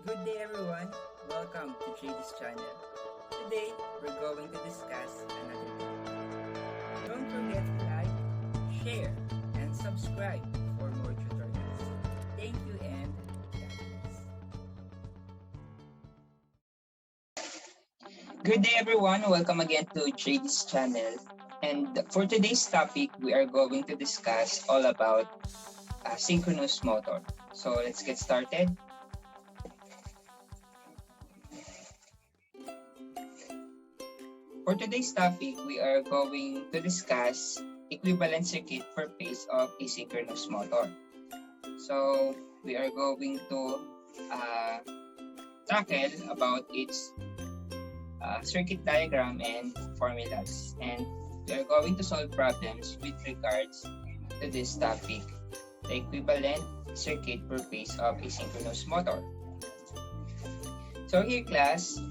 Good day everyone, welcome to JD's channel. Today, we're going to discuss another topic. Don't forget to like, share, and subscribe for more tutorials. Thank you and God bless. Good day everyone, welcome again to JD's channel. And for today's topic, we are going to discuss all about synchronous motor. So let's get started. For today's topic, we are going to discuss equivalent circuit per phase of a synchronous motor. So we are going to tackle about its circuit diagram and formulas, and we are going to solve problems with regards to this topic, the equivalent circuit per phase of a synchronous motor. So here class,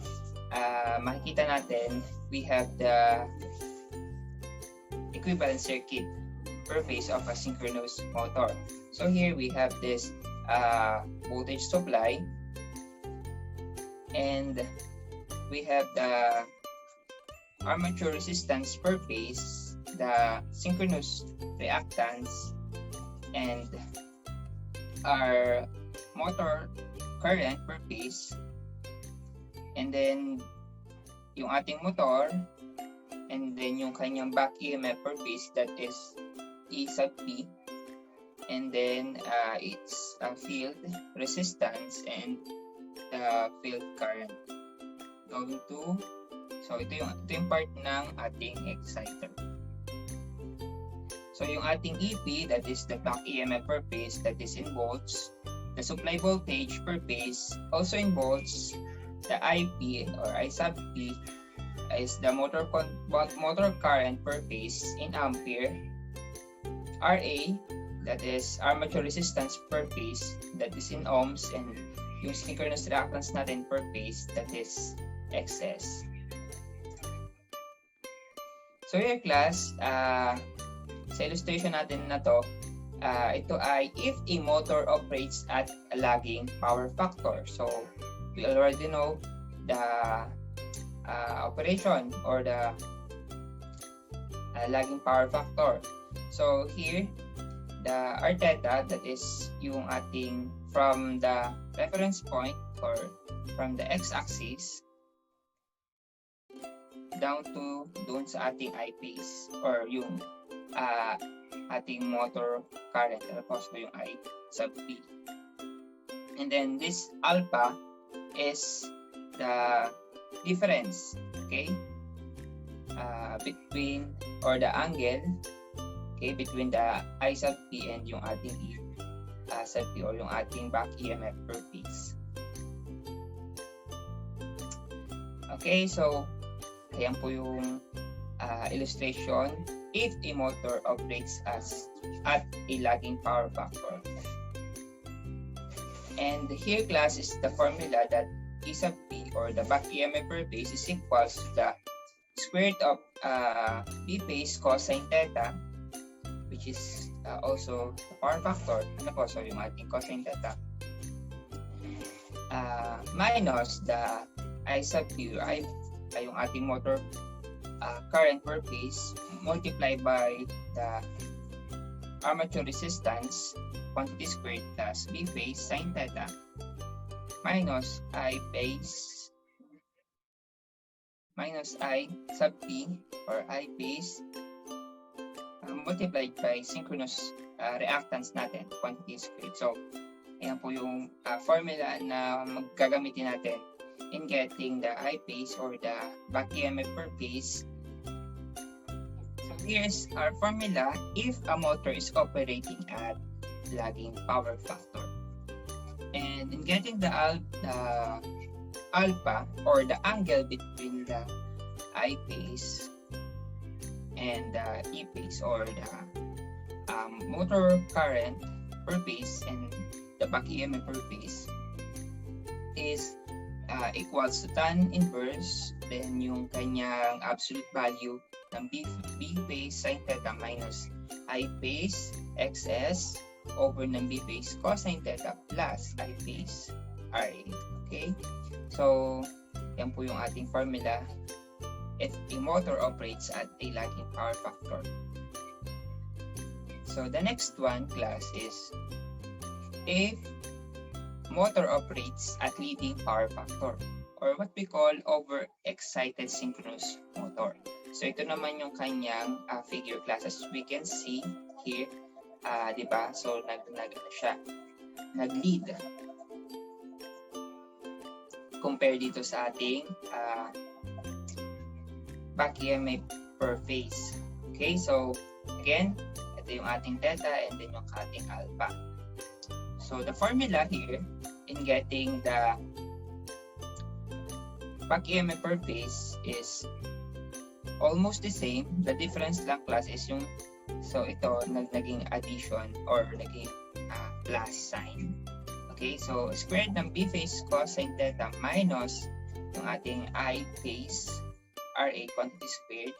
makikita natin we have the equivalent circuit per phase of a synchronous motor. So here we have this voltage supply, and we have the armature resistance per phase, the synchronous reactance, and our motor current per phase, and then yung ating motor, and then yung kanyang back EMF per phase, that is E sub P, and then its field resistance and the field current going to, so ito yung part ng ating exciter. So yung ating EP, that is the back EMF per phase, that is in volts, the supply voltage per phase also in volts, the IP or I sub P is the motor current per phase in ampere, RA, that is armature resistance per phase, that is in ohms, and yung synchronous reactance natin per phase, that is XS. So here class, sa illustration natin na to, ito ay if a motor operates at a lagging power factor. So we already know the operation or the lagging power factor. So here, the R theta, that is yung ating from the reference point or from the x-axis down to doon sa ating eyepiece or yung ating motor current, tapos yung I sub P. And then this alpha is the difference, okay, between, or the angle, okay, between the I sub P and yung ating E sub P or yung ating back EMF per phase. Okay, so ayan po yung illustration if a motor operates at a lagging power factor. And here class is the formula that E sub P or the back EMF per phase is equals to the square root of B phase cosine theta, which is also the power factor, ano po, so yung ating cosine theta, minus the I sub P or I, yung ating motor current per phase multiplied by the armature resistance quantity squared plus B phase sine theta minus I phase minus I sub P or I phase multiplied by synchronous reactance natin, quantity squared. So, ayan po yung formula na gagamitin natin in getting the I phase or the back EMF per phase. So, here's our formula if a motor is operating at lagging power factor. And in getting the alpha or the angle between the I phase and the E phase or the motor current per phase and the back EMF per phase is equals to tan inverse, then yung kanyang absolute value ng B phase sin theta minus I phase XS over ng B phase cosine theta plus I phase RA. Okay? So, yan po yung ating formula if a motor operates at a lagging power factor. So, the next one, class, is if motor operates at leading power factor, or what we call overexcited synchronous motor. So, ito naman yung kanyang figure, class. As we can see here, di ba? So, nag-lead. Compare dito sa ating back EMF per phase. Okay, so, again, ito yung ating theta and then yung ating alpha. So, the formula here in getting the back EMF per phase is almost the same. The difference lang, class, is yung, so ito naging addition or naging plus sign. Okay, so squared ng B phase cosine theta minus yung ating I phase RA quantity squared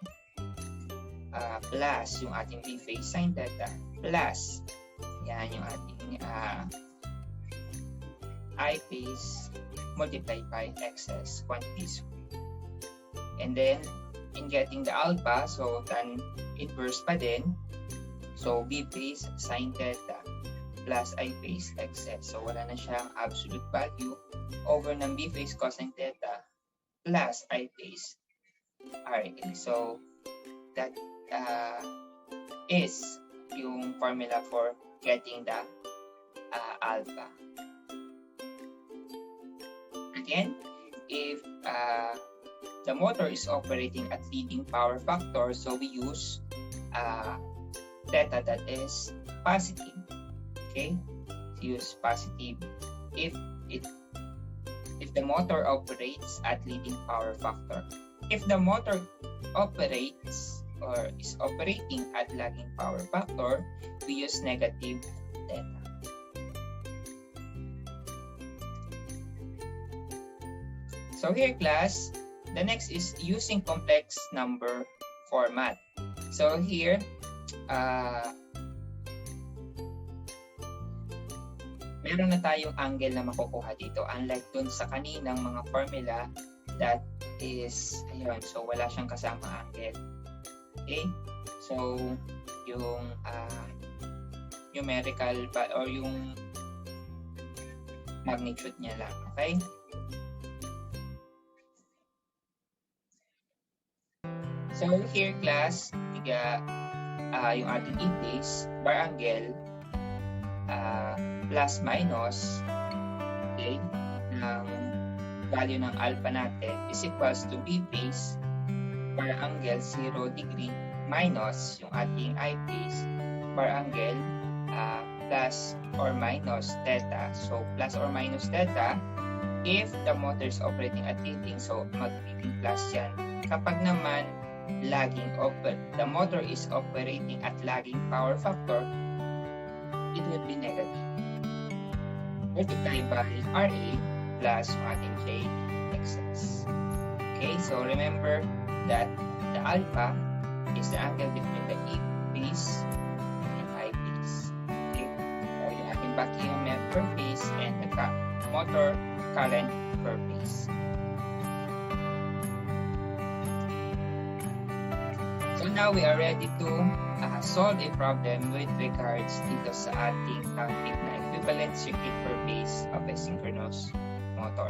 plus yung ating B phase sine theta plus yan yung ating I phase multiplied by XS quantity squared. And then in getting the alpha, so tan inverse pa din. So B phase sine theta plus I phase XS. So wala na siyang absolute value over ng B phase cosine theta plus I phase RA. So that is yung formula for getting the alpha. Again, if the motor is operating at leading power factor, so we use theta that is positive. Okay, use positive if the motor operates at leading power factor. If the motor operates or is operating at lagging power factor, we use negative theta. So here, class, the next is using complex number format. So here, meron na tayong angle na makukuha dito, unlike dun sa kaninang mga formula that is, ayun, so wala siyang kasama angle. Okay, so yung numerical or yung magnitude niya lang. Okay, so here, class, yung ating E-phase bar angle plus minus, okay, ng value ng alpha natin is equals to B phase bar angle 0 degree minus yung ating I phase bar angle plus or minus theta. So plus or minus theta if the motor is operating at leading, so magiging plus yan. Kapag naman lagging, the motor is operating at lagging power factor, it would be negative. Multiplied by RA plus yung ating J XS. Okay, so remember that the alpha is the angle between the E phase and I phase. Okay, so yung ating back EMF per phase and the motor current per phase. So now we are ready to solve a problem with regards dito sa ating topic na equivalent circuit per phase of a synchronous motor.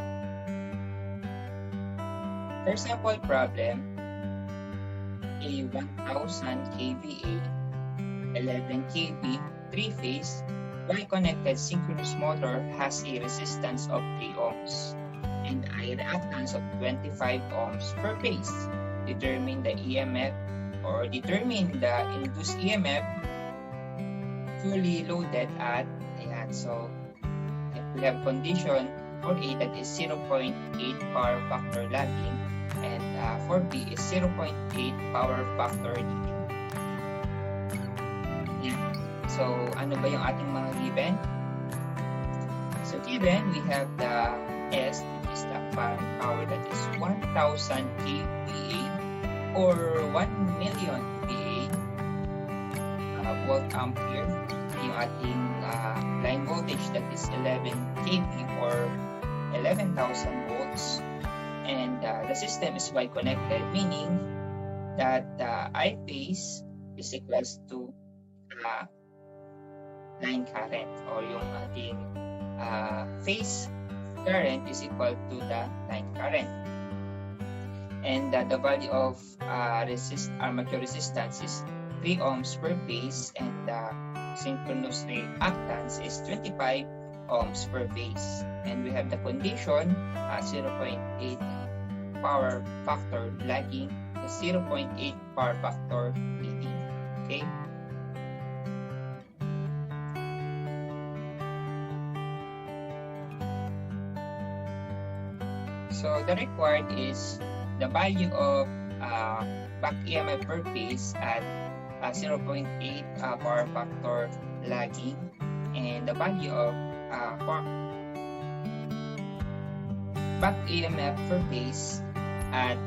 For example problem, a 1000 kVA 11 kV 3-phase Y-connected synchronous motor has a resistance of 3 ohms and a reactance of 25 ohms per phase. Determine the EMF or determine the induced EMF fully loaded at, ayan, so we have condition for A that is 0.8 power factor lagging and for B is 0.8 power factor leading. Ayan. So ano ba yung ating mga given? So given, we have the S, which is the apparent power that is 1000 kVA or 1 million VA volt ampere. Yung ating line voltage that is 11 kV or 11,000 volts. And the system is Y connected, meaning that I phase is equals to line current, or yung ating phase current is equal to the line current. And the value of armature resistance is 3 ohms per phase, and the synchronous reactance is 25 ohms per phase. And we have the condition 0.8 power factor lagging, the 0.8 power factor leading. Okay. So the required is the value of back EMF per phase at 0.8 power factor lagging, and the value of back EMF per phase at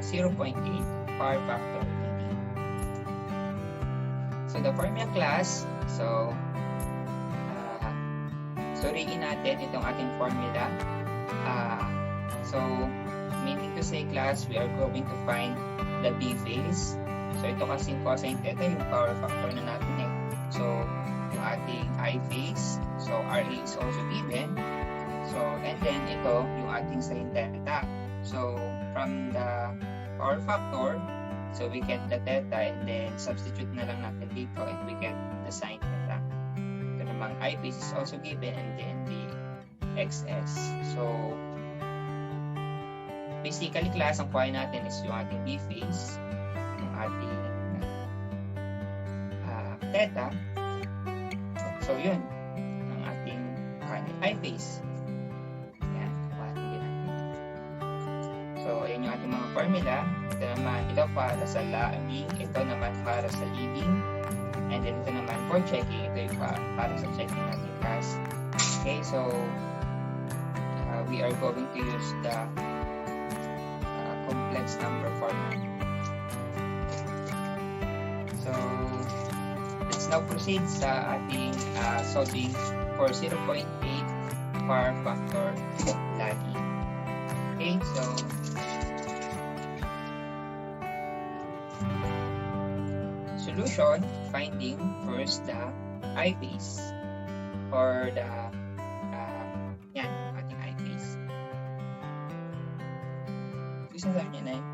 0.8 power factor leading. So the formula class, suriin natin itong ating formula. So meaning to say, class, we are going to find the B phase. So ito kasing cosine theta yung power factor na natin eh. So yung ating I phase, so RA is also given. So and then ito yung ating sin theta. So from the power factor, so we get the theta, and then substitute na lang natin dito and we get the sin theta. Ito namang I phase is also given, and then the XS. So basically, class, ang kuhain natin is yung ating B phase, yung ating theta. So yun, ang ating I phase. Yan, kuhain din natin. So ayan yung ating mga formula. Ito naman, ito para sa lagging, ito naman para sa leading, and then ito naman for checking, ito yung para sa checking natin, class. Okay, so we are going to use the complex number format. So let's now proceed sa ating solving for 0.8 power factor lagging. Okay, so solution, finding first the I phase, or the yan, ating I phase. Gusto sabi niya na yun?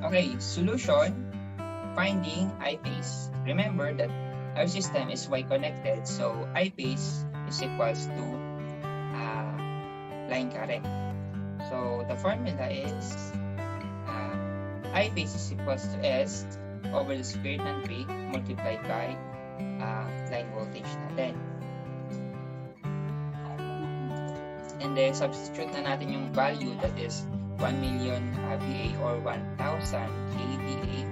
Okay, solution, finding I phase. Remember that our system is Y connected, so I phase is equals to line current. So the formula is I phase is equals to S over the square ng V multiplied by line voltage natin. And then substitute na natin yung value, that is 1 million VA or 1,000 kVA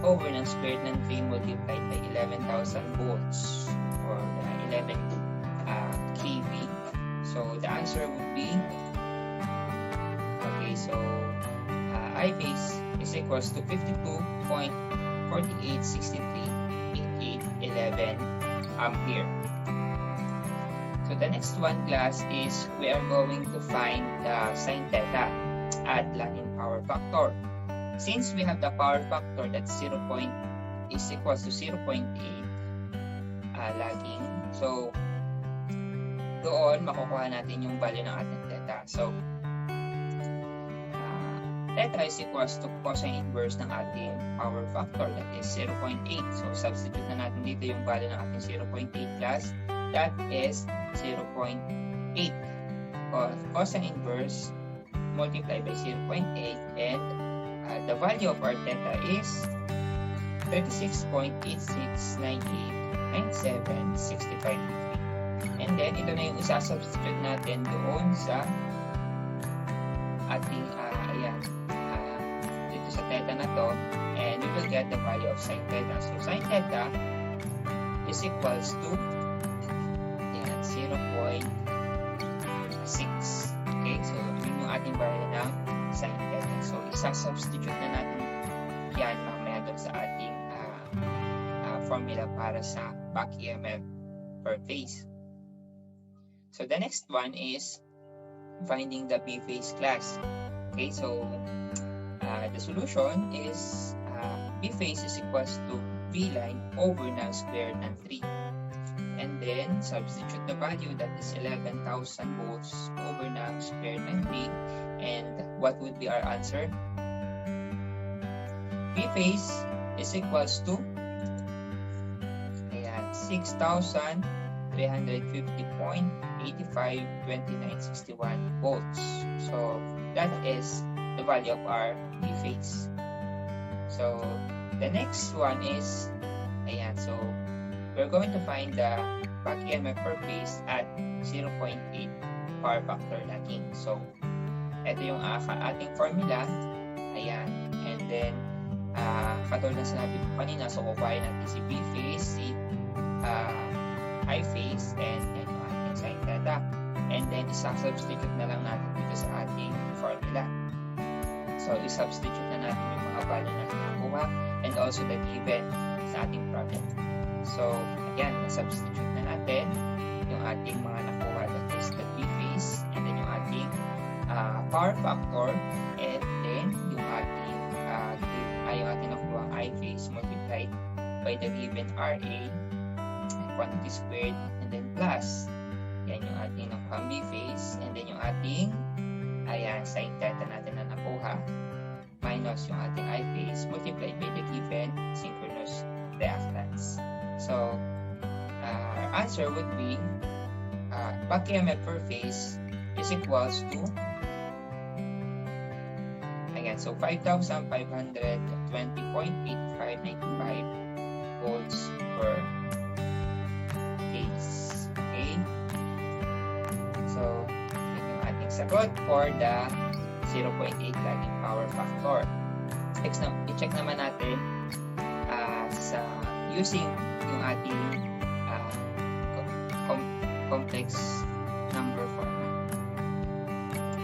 over ng square ng 3 multiplied by 11,000 volts or 11 kV. So the answer would be, okay, so I phase is equals to 52.48638811 ampere. So the next one, class, is we are going to find the sin theta at lagging power factor. Since we have the power factor that's is equals to 0.8 lagging, so doon makukuha natin yung value ng ating theta. So theta is equals to cosine inverse ng ating power factor, that is 0.8. So substitute na natin dito yung value ng ating 0.8, class. That is 0.8 cosine inverse multiplied by 0.8, and the value of our theta is 36.86989765. And then ito na yung isa-substitute natin doon sa ating dito sa theta na to, and we will get the value of sin theta. So sin theta is equals to 0.6. Okay, so yun yung ating value ng sin theta. So isa-substitute na natin yan mamaya doon sa ating formula para sa back EMF per phase. So the next one is finding the B phase class. Okay, so the solution is B phase is equals to V line over now squared and 3. And then substitute the value, that is 11,000 volts over now squared and 3. And what would be our answer? B phase is equals to 6,350.852961 volts. So that is the value of our B phase. So the next one is, so we're going to find the back EMF per phase at 0.8 power factor lagging. So ito yung ating formula. And then katulad na sinabi ko kanina, so kukuhain natin si B phase, si I phase, and yan yung ating sin theta. And then isa-substitute na lang natin dito sa ating formula. So i-substitute na natin yung mga value na nakuha and also the given sa ating problem. So again, na-substitute na natin yung ating mga nakuha, that is the B phase, and then yung ating power factor, and then yung ating nakuha I phase multiplied by the given RA, quantity squared, and then plus yan yung ating nakuha B phase, and then yung ating sin theta natin na nakuha minus yung ating I phase multiplied by the given synchronous reactance. So our answer would be back EMF per phase is equals to so 5,520.8595 volts per phase. Okay? So, yun yung ating sagot for the 0.8 lagging power factor. I-check naman natin sa using yung ating complex number format.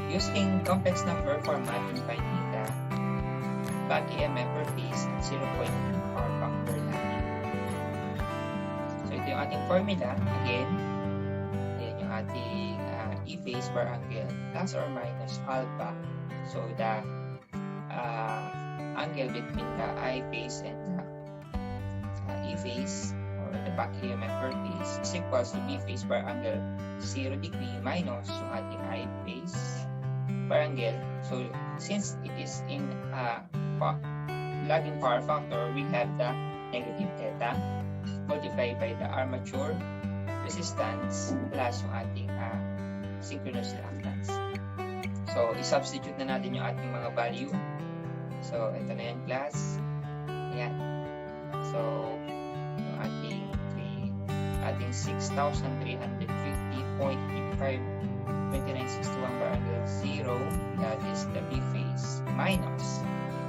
Using complex number format in finding the back EMF per phase at 0.8 power factor lagging. So ito yung ating formula. Again, yan yung ating E phase per angle plus or minus alpha. So the angle between the I phase and the E phase, or the back EMF per phase, is equals to B phase per angle 0 degree minus yung ating I phase per angle. So since it is in lagging power factor, we have the negative theta multiplied by the armature resistance plus yung ating synchronous reactance. So i-substitute na natin yung ating mga value. So ito na yan, class. Ayan. So yung ating 6,350.852961 per angle 0, that is the B phase, minus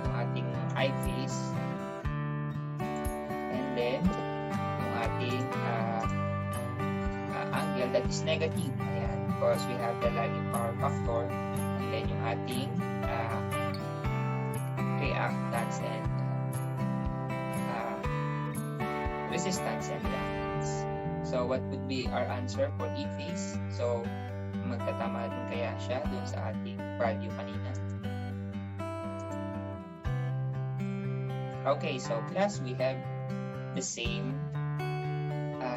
yung ating I phase, and then yung ating angle that is negative, ayan, because we have the lagging power factor, and then yung ating reactance and resistance and reactance. So what would be our answer for E phase? So magtatama din kaya siya dun sa ating value kanina. Okay, so class, we have the same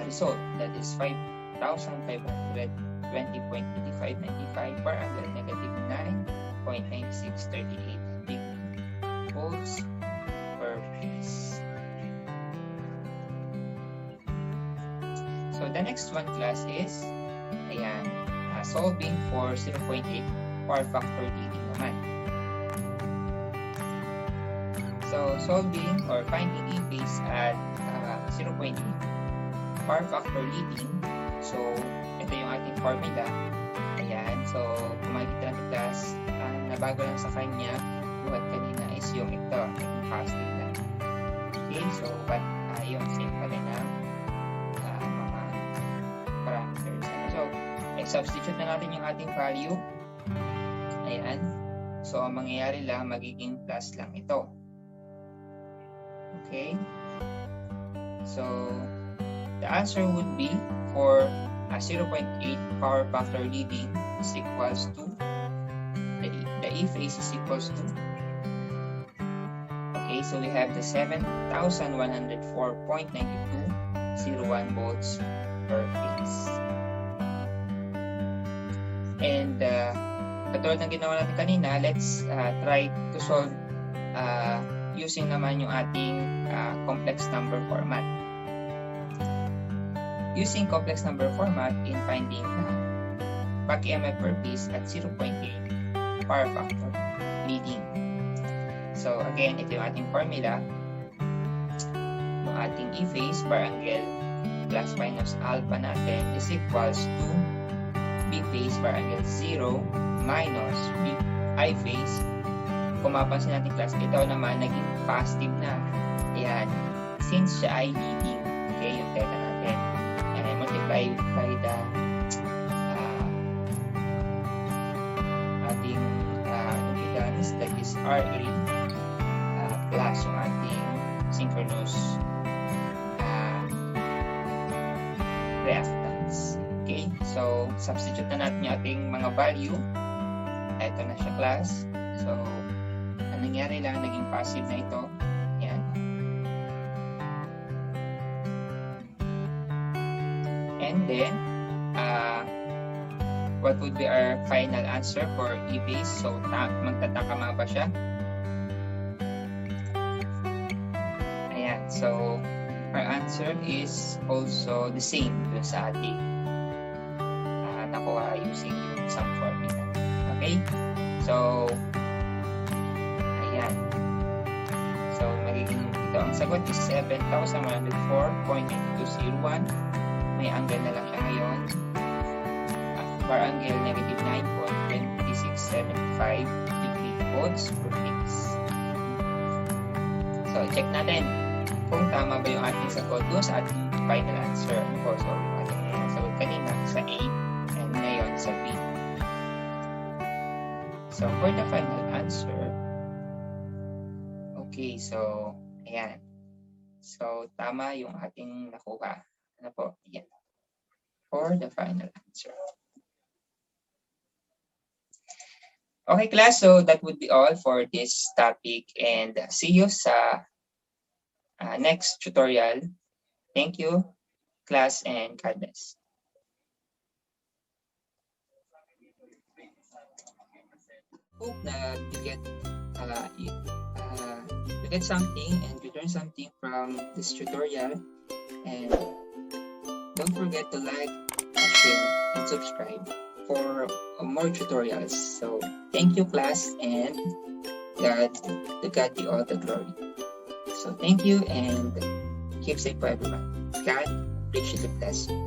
result, that is 5,520.8595 per angle negative 9.9638 degree volts per phase. So the next one, class, is solving for 0.8 power factor leading naman. So solving or finding E phase at 0.8 power factor leading. So ito yung ating formula. Ayan, so kung makikita natin, class, nabago lang sa kanya buhat kanina is yung ito, yung positive lang. Okay, so but yung same pa rin na mga parameters. So substitute na natin yung ating value. Ayan. So ang mangyayari lang, magiging plus lang ito. Okay. So the answer would be for a 0.8 power factor leading is equals to the E phase is equals to, okay, so we have the 7,104.9201 volts per phase. And katulad ng ginawa natin kanina, let's try to solve using naman yung ating complex number format. Using complex number format in finding back EMF per phase at 0.8 power factor leading. So again, ito yung ating formula. Yung ating E phase bar angle plus minus alpha natin is equals to B phase bar angle 0 minus I phase. Kung mapansin natin class, ito naman naging positive na. Ayan. Since siya ay leading, okay, yung theta natin. And I multiply by the ating impedance, that is RA plus yung ating synchronous reactance. Okay, so substitute na natin yung ating mga value. Ito na siya class. So ang nangyari lang, naging passive na ito. Yan. And then what would be our final answer for E phase? So magtatama ba siya? Ayan. So our answer is also the same dun sa ating nakuha using yung sum formula. Okay? So ayan. So magiging ito ang sagot is 7,104.9201. May angle na lang siya ngayon. Bar angle negative 9.2675 degree volts per phase. So check natin kung tama ba yung ating sagot doon sa ating final answer. So ating sagot kanina sa A and ngayon sa B. So for the final answer, okay, so ayan. So tama yung ating nakuha. Ano po? Ayan. For the final answer. Okay class, so that would be all for this topic and see you sa next tutorial. Thank you class and God bless. Hope that you get something and you learn something from this tutorial, and don't forget to like, share, and subscribe for more tutorials. So thank you class, and God be all the glory. So thank you and keep safe for everyone. God richly bless you.